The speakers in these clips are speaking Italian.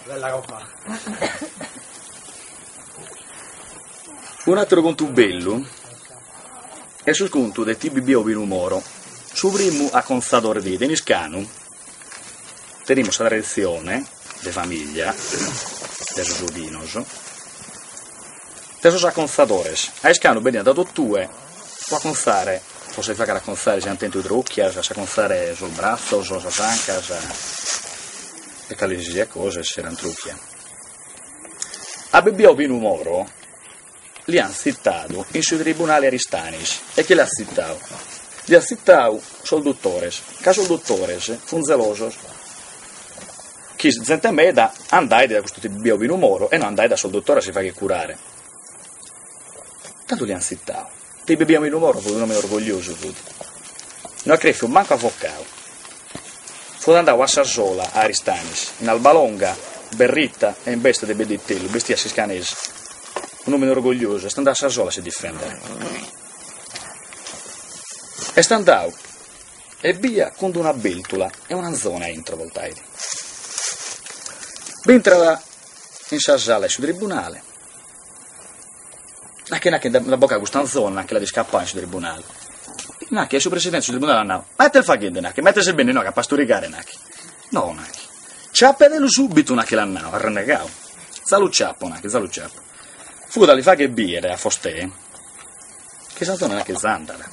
Bella roba. Un altro conto bello è sul conto del TBB Ovinumoro. Su primo a constatore di Deniscanu teniamo la tradizione di famiglia dei Giudinos. Adesso a constatores. A Escanu veniva da tuttue, può constare, forse fa che constare se intento i trucchi, a constare sul braccio, sulla sanca, e calisi cose, se erano trucchi. A BB Ovinumoro li hanno citato in sui tribunali aristanis. E chi li ha citato? Li ha citato sul dottore, che sul dottore fu zeloso. Chi sente me da andai da questo TBB Ovinumoro e non andai da sul dottore si fa che curare. Tanto li hanno citato. TBB Ovinumoro fu un nome orgoglioso. Non ha creato un manco avvocato. Fu andato a Sarsola, a Aristanis, in Albalonga, Berritta e in Bestia de Bedittello, bestia siscanese. Un nome orgoglioso, è andato a Sarsola a si difendere. È andato e via con una beltula e una zona entro voltaiti. Entra in Sarsola sul tribunale. Anche la bocca di questa zona che la di scappare sul tribunale. Nacchi è su presidente sul tribunale andava. Ma te il fa che nacchi, mettesi bene no che a pasturicare nacchi. No nacchi. Ciappedello subito nacchi l'annao, a renegao. Zalucciappo nacchi, zalucciappo. Fu da li fa che biere a Fostè. Che santo nacchi zandara.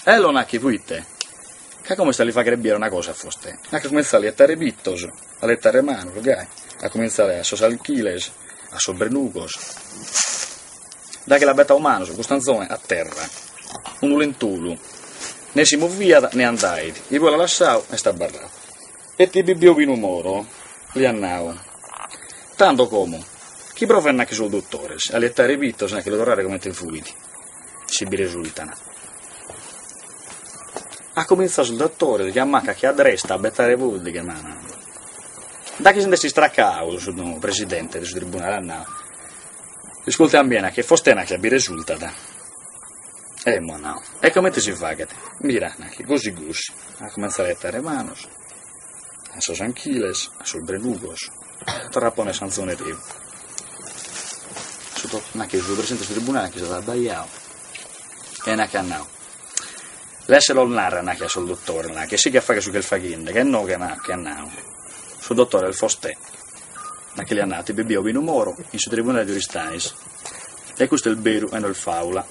E lo nacchi fuite. Che come sta li fa che biere una cosa a Fostè. Nacchi comincia a lettare bittos, a lettare mano, gai. A cominciare a sosalchiles, a sobrenugos. Da che la betta umano su questa zona a terra. Un lentulu, ne si muovia ne andai, e poi la lasciavo e sta barrato. E ti BB Ovinumoro, li annavo. Tanto come, chi prova anche sul dottore, a lettare vitto, se ne che lo tornare come te fuiti, si bi risultano. Ha cominciato sul dottore, che ammacca che adresta a bettare vuol che mano. Da che se si straccavo sul presidente del tribunale annavo. Ascolta bene che Fostena che bi risultata. Ma no, e come ti si fa che te? Mira, così, a cominciare a lettare manos, a sos anchiles, a sos brenugos, torrapone sanzone te. Anche il presidente del tribunale che si è sbagliato, e anche a no. L'essere narra anche sul dottore, che sì che fa che su quel faghinde, che no che a no. Sul dottore il Fostè, anche li ha nati, BB Ovinumoro, in sul tribunale di Aristanis. E questo è il vero e non il faula.